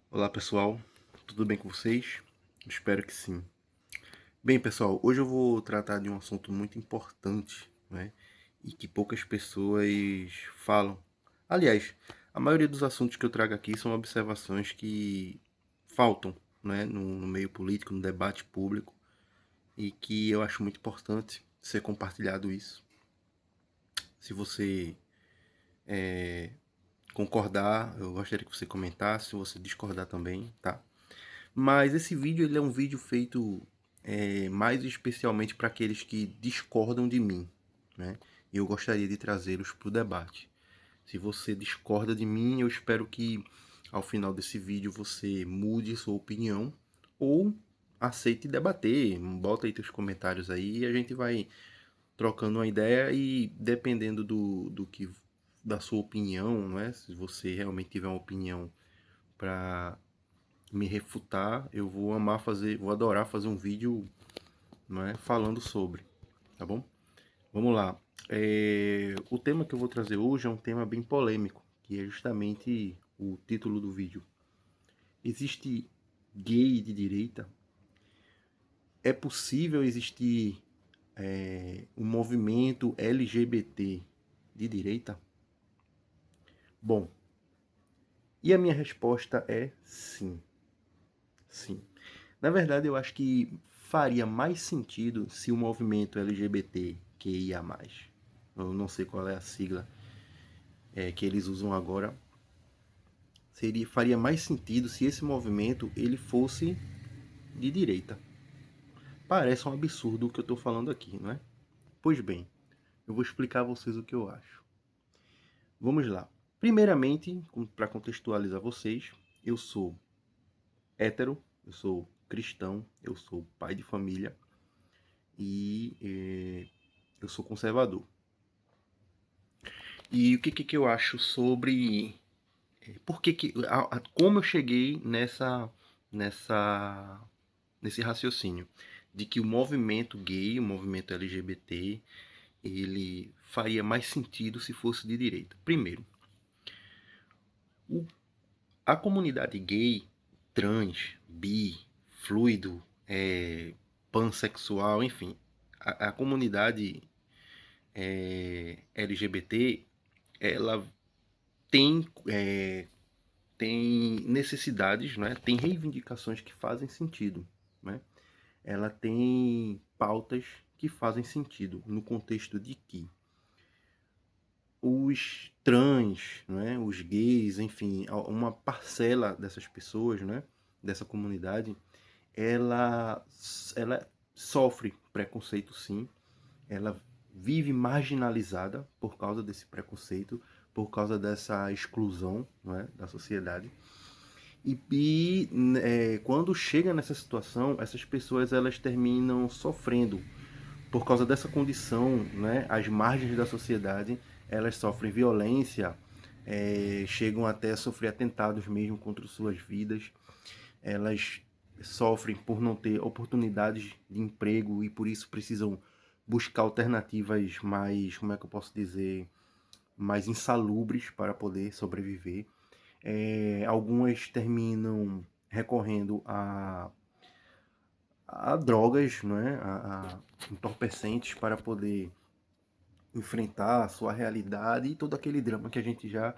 Olá pessoal, tudo bem com vocês? Espero que sim. Bem pessoal, hoje eu vou tratar de um assunto muito importante, né? E que poucas pessoas falam. Aliás, a maioria dos assuntos que eu trago aqui são observações que faltam, né? No meio político, no debate público, e que eu acho muito importante ser compartilhado isso. Se você concordar, eu gostaria que você comentasse, se você discordar também, tá? Mas esse vídeo ele é um vídeo feito mais especialmente para aqueles que discordam de mim, né? E eu gostaria de trazê-los para o debate. Se você discorda de mim, eu espero que ao final desse vídeo você mude sua opinião ou aceite debater. Bota aí teus comentários aí e a gente vai trocando uma ideia e dependendo do que da sua opinião, não é? Se você realmente tiver uma opinião para me refutar, eu vou amar fazer, vou adorar fazer um vídeo, não é, falando sobre, tá bom? Vamos lá. O tema que eu vou trazer hoje é um tema bem polêmico, que é justamente o título do vídeo. Existe gay de direita? É possível existir um movimento LGBT de direita? Bom, e a minha resposta é sim. Sim. Na verdade, eu acho que faria mais sentido se o movimento LGBTQIA+, eu não sei qual é a sigla que eles usam agora, faria mais sentido se esse movimento ele fosse de direita. Parece um absurdo o que eu estou falando aqui, não é? Pois bem, eu vou explicar a vocês o que eu acho. Vamos lá. Primeiramente, para contextualizar vocês, eu sou hétero, eu sou cristão, eu sou pai de família e eu sou conservador. E o que eu acho sobre por que como eu cheguei nessa nesse raciocínio de que o movimento gay, o movimento LGBT, ele faria mais sentido se fosse de direita. Primeiro, o, a comunidade gay, trans, bi, fluido, pansexual, enfim, a comunidade LGBT, ela tem tem necessidades, né? Tem reivindicações que fazem sentido, né? Ela tem pautas que fazem sentido no contexto de que os trans, né, os gays, enfim, uma parcela dessas pessoas, né, dessa comunidade, ela, ela sofre preconceito sim, ela vive marginalizada por causa desse preconceito, por causa dessa exclusão, né, da sociedade. Quando chega nessa situação, essas pessoas elas terminam sofrendo por causa dessa condição, né? Às margens da sociedade, elas sofrem violência, chegam até a sofrer atentados mesmo contra suas vidas. Elas sofrem por não ter oportunidades de emprego e por isso precisam buscar alternativas mais, como é que eu posso dizer, mais insalubres para poder sobreviver. Algumas terminam recorrendo a drogas, né? A entorpecentes para poder enfrentar a sua realidade e todo aquele drama que a gente já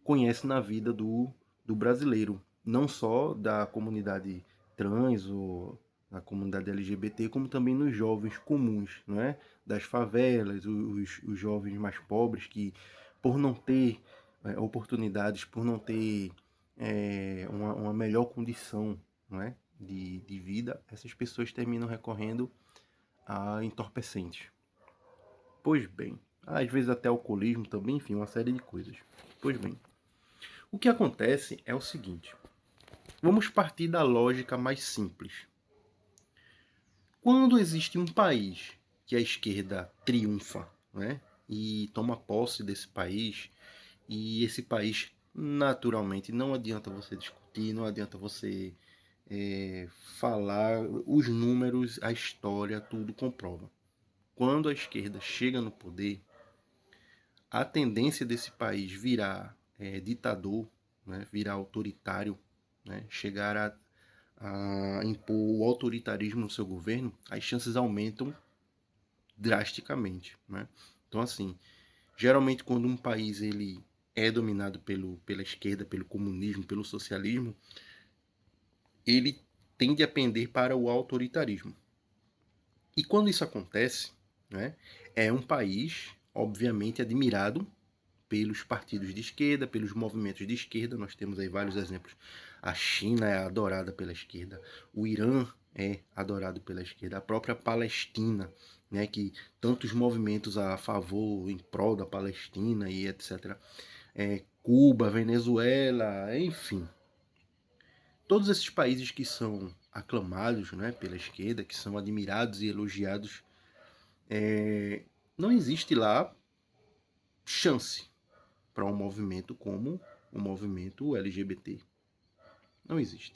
conhece na vida do brasileiro, não só da comunidade trans ou da comunidade LGBT, como também nos jovens comuns, não é? Das favelas, os jovens mais pobres que, por não ter oportunidades, por não ter uma melhor condição, não é? De vida, essas pessoas terminam recorrendo a entorpecentes. Pois bem, às vezes até alcoolismo também, enfim, uma série de coisas. Pois bem, o que acontece é o seguinte: vamos partir da lógica mais simples. Quando existe um país que a esquerda triunfa, né, e toma posse desse país, e esse país, naturalmente, não adianta você discutir, não adianta você falar, os números, a história, tudo comprova. Quando a esquerda chega no poder, a tendência desse país virar ditador, né, virar autoritário, né, chegar a impor o autoritarismo no seu governo, as chances aumentam drasticamente, né? Então, assim, geralmente quando um país ele é dominado pela esquerda, pelo comunismo, pelo socialismo, ele tende a pender para o autoritarismo. E quando isso acontece, né, é um país, obviamente, admirado pelos partidos de esquerda, pelos movimentos de esquerda. Nós temos aí vários exemplos. A China é adorada pela esquerda, o Irã é adorado pela esquerda, a própria Palestina, né, que tantos movimentos a favor, em prol da Palestina e etc. Cuba, Venezuela, enfim. Todos esses países que são aclamados, né, pela esquerda, que são admirados e elogiados, não existe lá chance para um movimento como o movimento LGBT. Não existe.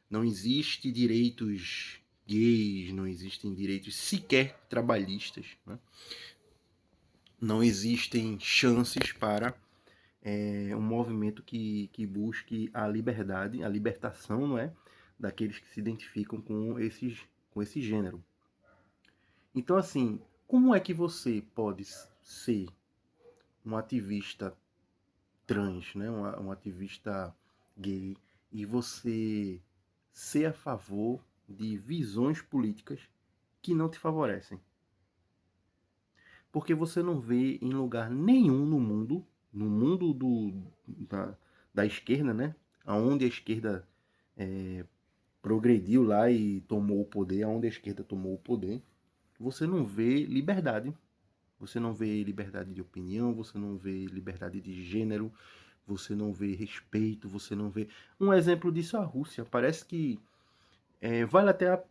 Não existe direitos gays, não existem direitos sequer trabalhistas, né? Não existem chances para um movimento que busque a liberdade, a libertação, não é, daqueles que se identificam com esse gênero. Então, assim, como é que você pode ser um ativista trans, né, um ativista gay, e você ser a favor de visões políticas que não te favorecem? Porque você não vê em lugar nenhum no mundo da esquerda, né, aonde a esquerda progrediu lá e tomou o poder, aonde a esquerda tomou o poder, você não vê liberdade. Você não vê liberdade de opinião, você não vê liberdade de gênero, você não vê respeito, você não vê... Um exemplo disso é a Rússia. Parece que... vale até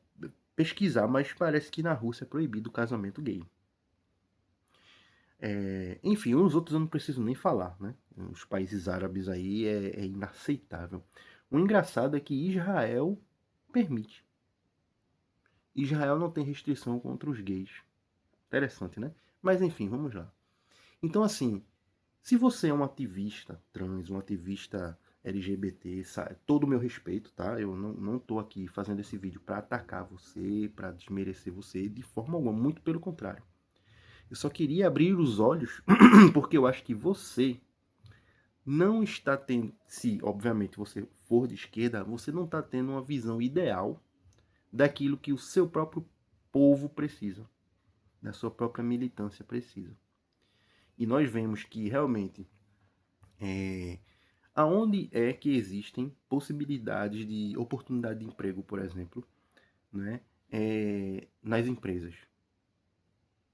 pesquisar, mas parece que na Rússia é proibido o casamento gay. Enfim, os outros eu não preciso nem falar, né? Os países árabes aí é inaceitável. O engraçado é que Israel permite. Israel não tem restrição contra os gays. Interessante, né? Mas enfim, vamos lá. Então, assim, se você é um ativista trans, um ativista LGBT, sabe, todo o meu respeito, tá? Eu não tô aqui fazendo esse vídeo para atacar você, para desmerecer você, de forma alguma, muito pelo contrário. Eu só queria abrir os olhos, porque eu acho que você não está tendo, se obviamente você for de esquerda, você não está tendo uma visão ideal daquilo que o seu próprio povo precisa, da sua própria militância precisa. E nós vemos que realmente aonde é que existem possibilidades de oportunidade de emprego, por exemplo, né, nas empresas.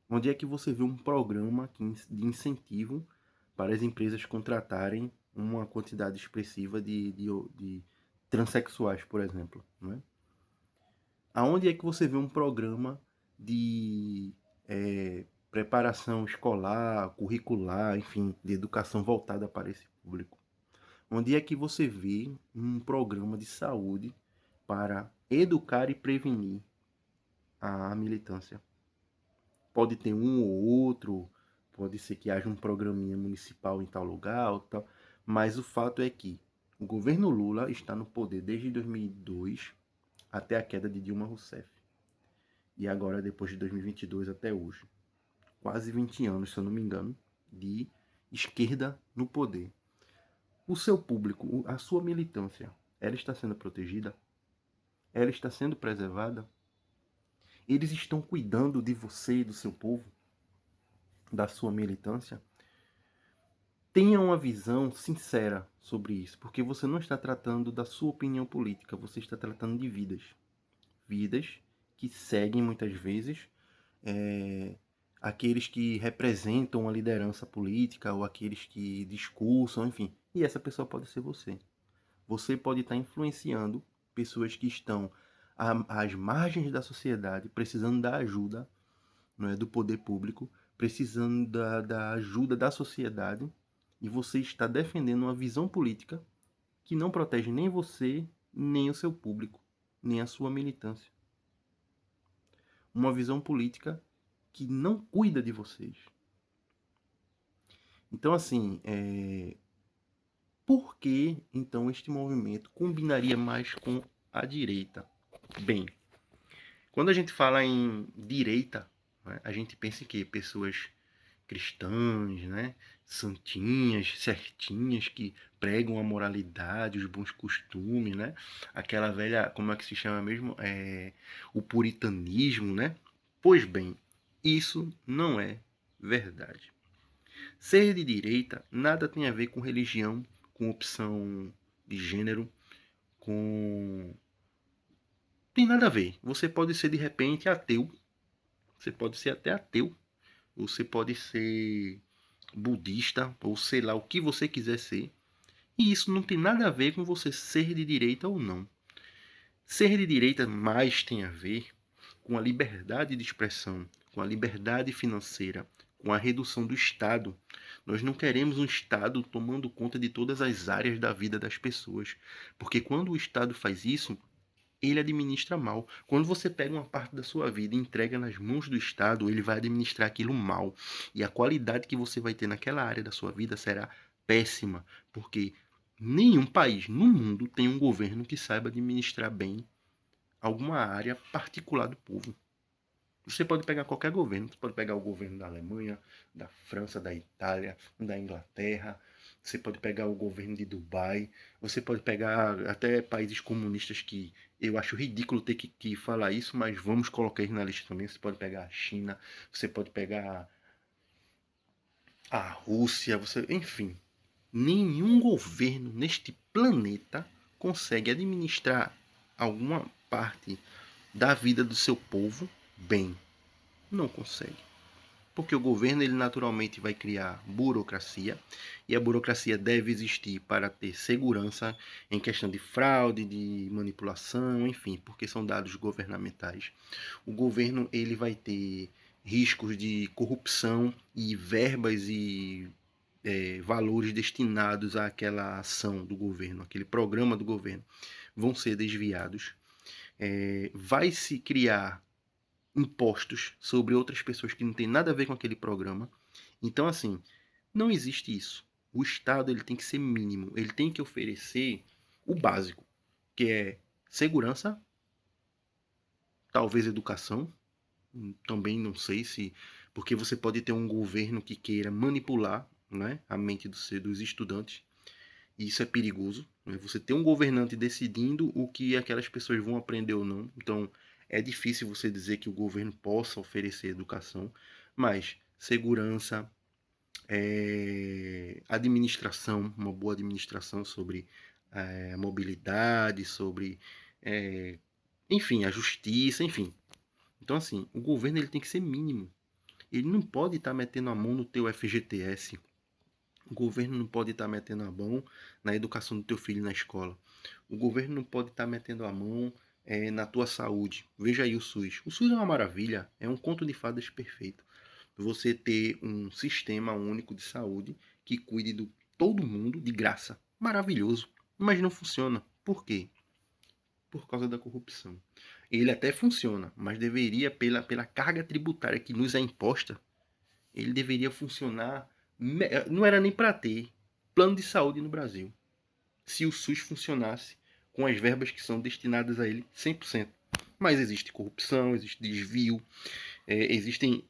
Onde é que você vê um programa de incentivo para as empresas contratarem uma quantidade expressiva de transexuais, por exemplo, né? Aonde é que você vê um programa de preparação escolar, curricular, enfim, de educação voltada para esse público? Onde é que você vê um programa de saúde para educar e prevenir a militância? Pode ter um ou outro, pode ser que haja um programinha municipal em tal lugar, ou tal, mas o fato é que o governo Lula está no poder desde 2002 até a queda de Dilma Rousseff. E agora, depois de 2022 até hoje. Quase 20 anos, se eu não me engano, de esquerda no poder. O seu público, a sua militância, ela está sendo protegida? Ela está sendo preservada? Eles estão cuidando de você e do seu povo? Da sua militância? Tenha uma visão sincera sobre isso, porque você não está tratando da sua opinião política, você está tratando de vidas. Vidas que seguem muitas vezes aqueles que representam a liderança política ou aqueles que discursam, enfim. E essa pessoa pode ser você. Você pode estar influenciando pessoas que estão às margens da sociedade, precisando da ajuda, não é, do poder público, precisando da ajuda da sociedade, e você está defendendo uma visão política que não protege nem você, nem o seu público, nem a sua militância. Uma visão política que não cuida de vocês. Então, assim, Por que, então, este movimento combinaria mais com a direita? Bem, quando a gente fala em direita, né, a gente pensa em quê? Pessoas cristãs, né? Santinhas, certinhas, que pregam a moralidade, os bons costumes, né? Aquela velha, como é que se chama mesmo? O puritanismo, né? Pois bem, isso não é verdade. Ser de direita nada tem a ver com religião, com opção de gênero, com... Tem nada a ver. Você pode ser, de repente, ateu. Você pode ser até ateu. Você pode ser budista, ou sei lá, o que você quiser ser. E isso não tem nada a ver com você ser de direita ou não. Ser de direita mais tem a ver com a liberdade de expressão, com a liberdade financeira, com a redução do Estado. Nós não queremos um Estado tomando conta de todas as áreas da vida das pessoas, porque quando o Estado faz isso, ele administra mal. Quando você pega uma parte da sua vida e entrega nas mãos do Estado, ele vai administrar aquilo mal. E a qualidade que você vai ter naquela área da sua vida será péssima, porque nenhum país no mundo tem um governo que saiba administrar bem alguma área particular do povo. Você pode pegar qualquer governo, você pode pegar o governo da Alemanha, da França, da Itália, da Inglaterra, você pode pegar o governo de Dubai, você pode pegar até países comunistas que eu acho ridículo ter que falar isso, mas vamos colocar eles na lista também. Você pode pegar a China, você pode pegar a Rússia, enfim. Nenhum governo neste planeta consegue administrar alguma parte da vida do seu povo bem. Não consegue. Porque o governo ele naturalmente vai criar burocracia e a burocracia deve existir para ter segurança em questão de fraude, de manipulação, enfim, porque são dados governamentais. O governo ele vai ter riscos de corrupção e verbas e valores destinados àquela ação do governo, aquele programa do governo, vão ser desviados. Vai se criar impostos sobre outras pessoas que não tem nada a ver com aquele programa. Então, assim, não existe isso. O Estado ele tem que ser mínimo. Ele tem que oferecer o básico, que é segurança, talvez educação. Também não sei se... Porque você pode ter um governo que queira manipular, né, a mente dos estudantes. E isso é perigoso. Né? Você ter um governante decidindo o que aquelas pessoas vão aprender ou não. Então, é difícil você dizer que o governo possa oferecer educação, mas segurança, administração, uma boa administração sobre a mobilidade, sobre, enfim, a justiça, enfim. Então, assim, o governo ele tem que ser mínimo. Ele não pode estar metendo a mão no teu FGTS. O governo não pode estar metendo a mão na educação do teu filho na escola. O governo não pode estar metendo a mão na tua saúde. Veja aí o SUS. O SUS é uma maravilha, é um conto de fadas perfeito. Você ter um sistema único de saúde que cuide de todo mundo de graça. Maravilhoso. Mas não funciona. Por quê? Por causa da corrupção. Ele até funciona, mas deveria, pela carga tributária que nos é imposta, ele deveria funcionar. Não era nem para ter plano de saúde no Brasil. Se o SUS funcionasse com as verbas que são destinadas a ele 100%. Mas existe corrupção, existe desvio, existem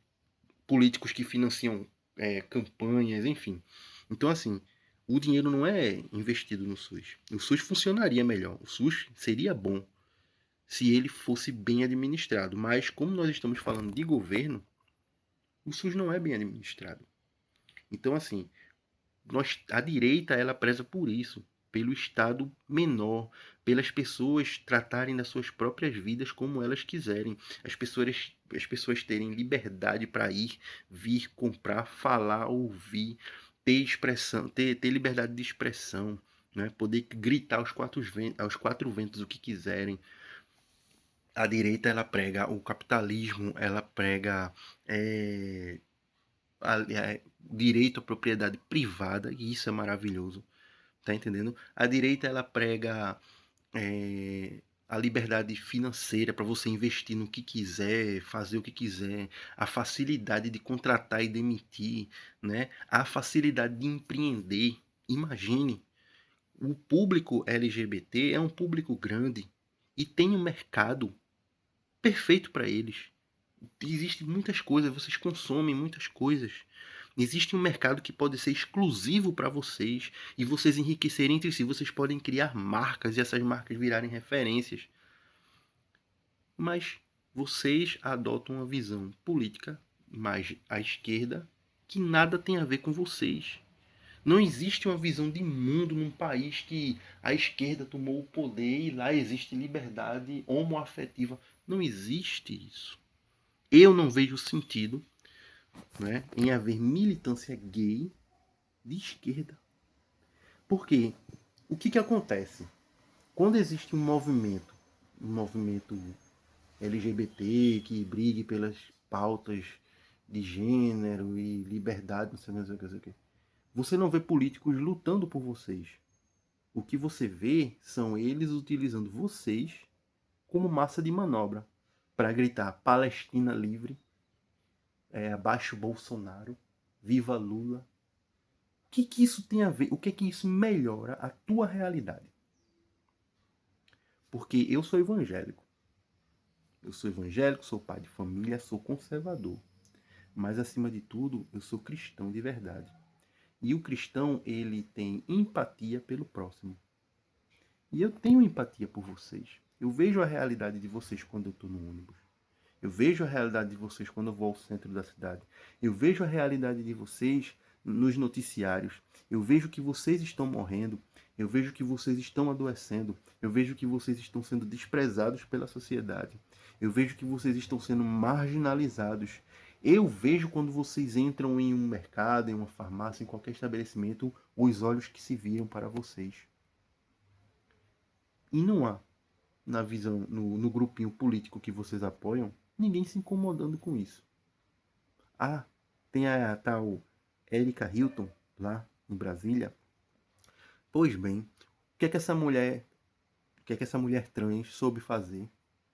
políticos que financiam campanhas, enfim. Então, assim, o dinheiro não é investido no SUS. O SUS funcionaria melhor. O SUS seria bom se ele fosse bem administrado. Mas, como nós estamos falando de governo, o SUS não é bem administrado. Então, assim, a direita ela preza por isso, pelo Estado menor, pelas pessoas tratarem das suas próprias vidas como elas quiserem, as pessoas terem liberdade para ir, vir, comprar, falar, ouvir, ter expressão, ter liberdade de expressão, né? Poder gritar aos quatro ventos o que quiserem. A direita ela prega o capitalismo, ela prega direito à propriedade privada, e isso é maravilhoso, tá entendendo? A direita ela prega a liberdade financeira para você investir no que quiser, fazer o que quiser, a facilidade de contratar e demitir, né? A facilidade de empreender. Imagine O público LGBT é um público grande e tem um mercado perfeito para eles. Existem muitas coisas, vocês consomem muitas coisas. Existe um mercado que pode ser exclusivo para vocês e vocês enriquecerem entre si. Vocês podem criar marcas e essas marcas virarem referências. Mas vocês adotam uma visão política mais à esquerda que nada tem a ver com vocês. Não existe uma visão de mundo num país que a esquerda tomou o poder e lá existe liberdade homoafetiva. Não existe isso. Eu não vejo sentido, né, em haver militância gay de esquerda. Por quê? O que acontece? Quando existe um movimento LGBT que brigue pelas pautas de gênero e liberdade, não sei o que, você não vê políticos lutando por vocês. O que você vê são eles utilizando vocês como massa de manobra para gritar Palestina livre, abaixo Bolsonaro, viva Lula. O que isso tem a ver? O que isso melhora a tua realidade? Porque eu sou evangélico. Eu sou evangélico, sou pai de família, sou conservador. Mas acima de tudo, eu sou cristão de verdade. E o cristão, ele tem empatia pelo próximo. E eu tenho empatia por vocês. Eu vejo a realidade de vocês quando eu estou no ônibus. Eu vejo a realidade de vocês quando eu vou ao centro da cidade. Eu vejo a realidade de vocês nos noticiários. Eu vejo que vocês estão morrendo. Eu vejo que vocês estão adoecendo. Eu vejo que vocês estão sendo desprezados pela sociedade. Eu vejo que vocês estão sendo marginalizados. Eu vejo quando vocês entram em um mercado, em uma farmácia, em qualquer estabelecimento, os olhos que se viram para vocês. E não há, na visão, no grupinho político que vocês apoiam, ninguém se incomodando com isso. Ah, tem a tal Erika Hilton, lá em Brasília. Pois bem, o que é que essa mulher trans soube fazer,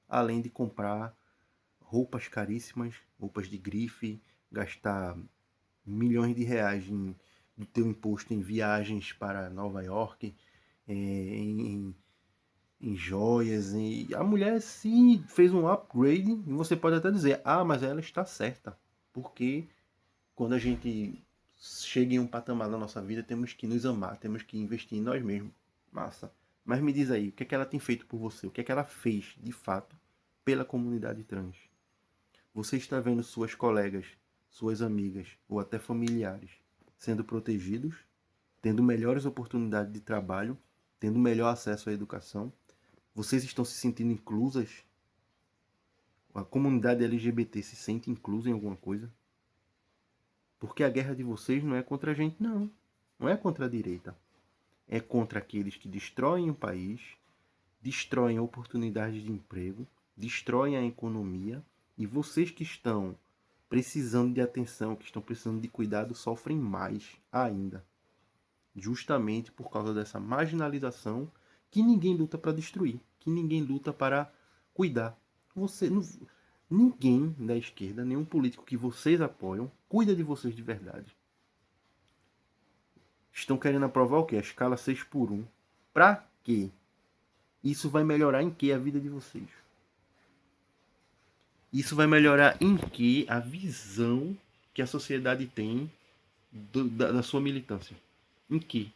além de comprar roupas caríssimas, roupas de grife, gastar milhões de reais do teu imposto em viagens para Nova York, em joias. E a mulher sim fez um upgrade e você pode até dizer, mas ela está certa. Porque quando a gente chega em um patamar na nossa vida, temos que nos amar, temos que investir em nós mesmos. Massa. Mas me diz aí, o que é que ela tem feito por você? O que é que ela fez, de fato, pela comunidade trans? Você está vendo suas colegas, suas amigas ou até familiares sendo protegidos, tendo melhores oportunidades de trabalho, tendo melhor acesso à educação? Vocês estão se sentindo inclusas? A comunidade LGBT se sente inclusa em alguma coisa? Porque a guerra de vocês não é contra a gente, não. Não é contra a direita. É contra aqueles que destroem o país, destroem oportunidades de emprego, destroem a economia, e vocês que estão precisando de atenção, que estão precisando de cuidado, sofrem mais ainda. Justamente por causa dessa marginalização que ninguém luta para destruir, que ninguém luta para cuidar. Ninguém da esquerda, nenhum político que vocês apoiam, cuida de vocês de verdade. Estão querendo aprovar o quê? A escala 6x1. Pra quê? Isso vai melhorar em que a vida de vocês? Isso vai melhorar em que a visão que a sociedade tem da sua militância? Em que?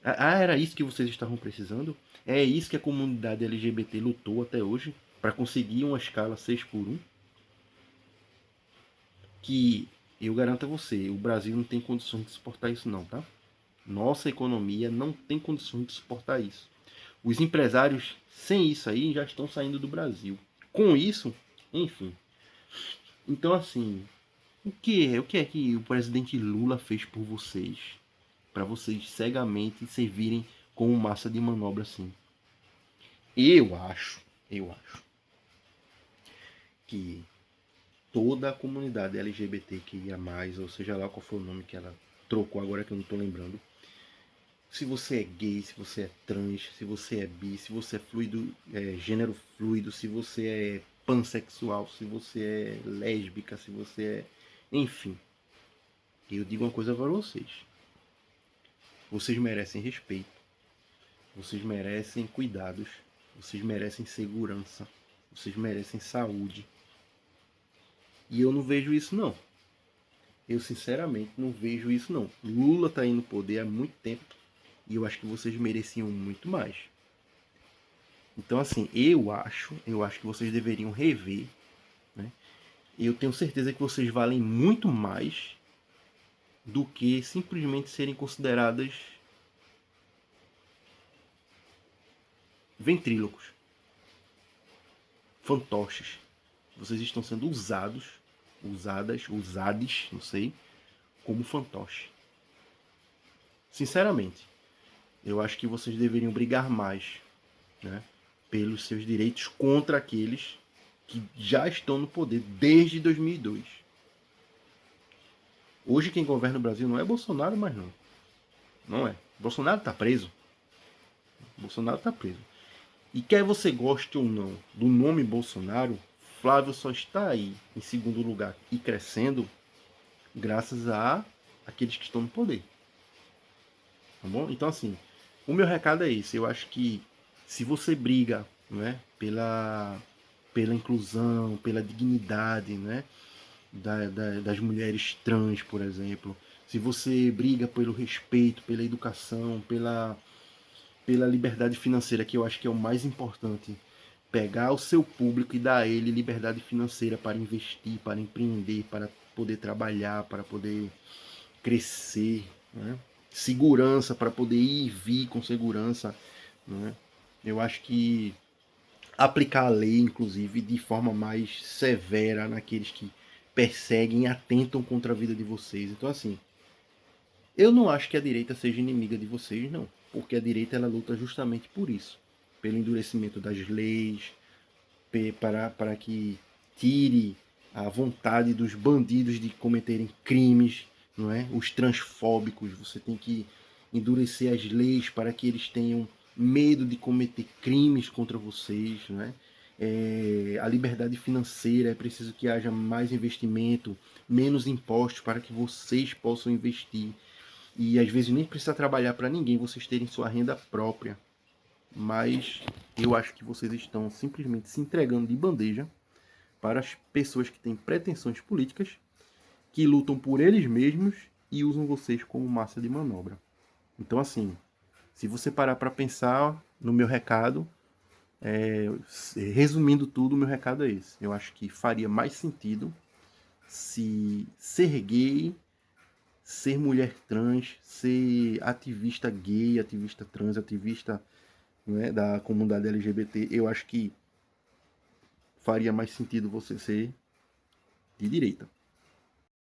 Era isso que vocês estavam precisando? É isso que a comunidade LGBT lutou até hoje para conseguir uma escala 6x1? Que eu garanto a você, o Brasil não tem condições de suportar isso não, tá? Nossa economia não tem condições de suportar isso. Os empresários, sem isso aí, já estão saindo do Brasil. Com isso, enfim. Então, assim, o que é que o presidente Lula fez por vocês? Para vocês cegamente servirem como massa de manobra assim? Eu acho que toda a comunidade LGBTQIA+, ou seja lá qual foi o nome que ela trocou agora que eu não estou lembrando, se você é gay, se você é trans, se você é bi, se você é fluido, gênero fluido, se você é pansexual, se você é lésbica, se você é... Enfim, eu digo uma coisa para vocês. Vocês merecem respeito. vocês merecem cuidados, vocês merecem segurança, vocês merecem saúde. E eu não vejo isso não. Eu sinceramente não vejo isso não. Lula tá aí no poder há muito tempo e eu acho que vocês mereciam muito mais. Então assim, eu acho que vocês deveriam rever, né? Eu tenho certeza que vocês valem muito mais do que simplesmente serem consideradas ventrílocos, fantoches. Vocês estão sendo usades, não sei, como fantoche. Sinceramente, eu acho que vocês deveriam brigar mais, né, pelos seus direitos contra aqueles que já estão no poder desde 2002. Hoje quem governa o Brasil não é Bolsonaro mais não. Não é. Bolsonaro está preso. Bolsonaro está preso. E quer você goste ou não do nome Bolsonaro, Flávio só está aí em segundo lugar e crescendo graças a aqueles que estão no poder. Tá bom? Então assim, o meu recado é esse. Eu acho que se você briga, não é, pela inclusão, pela dignidade, né, das mulheres trans, por exemplo, se você briga pelo respeito, pela educação, pela liberdade financeira, que eu acho que é o mais importante, pegar o seu público e dar a ele liberdade financeira para investir, para empreender, para poder trabalhar, para poder crescer, né? Segurança para poder ir e vir com segurança, né? Eu acho que aplicar a lei, inclusive, de forma mais severa naqueles que perseguem e atentam contra a vida de vocês. Então, assim, eu não acho que a direita seja inimiga de vocês, não. Porque a direita ela luta justamente por isso. Pelo endurecimento das leis, para que tire a vontade dos bandidos de cometerem crimes, não é? Os transfóbicos, você tem que endurecer as leis para que eles tenham medo de cometer crimes contra vocês, não é? A liberdade financeira, é preciso que haja mais investimento, menos impostos para que vocês possam investir. E às vezes nem precisa trabalhar para ninguém, vocês terem sua renda própria. Mas eu acho que vocês estão simplesmente se entregando de bandeja para as pessoas que têm pretensões políticas, que lutam por eles mesmos e usam vocês como massa de manobra. Então, assim, se você parar para pensar no meu recado, resumindo tudo, o meu recado é esse. Eu acho que faria mais sentido se ser gay, ser mulher trans, ser ativista gay, ativista trans, ativista, né, da comunidade LGBT, eu acho que faria mais sentido você ser de direita.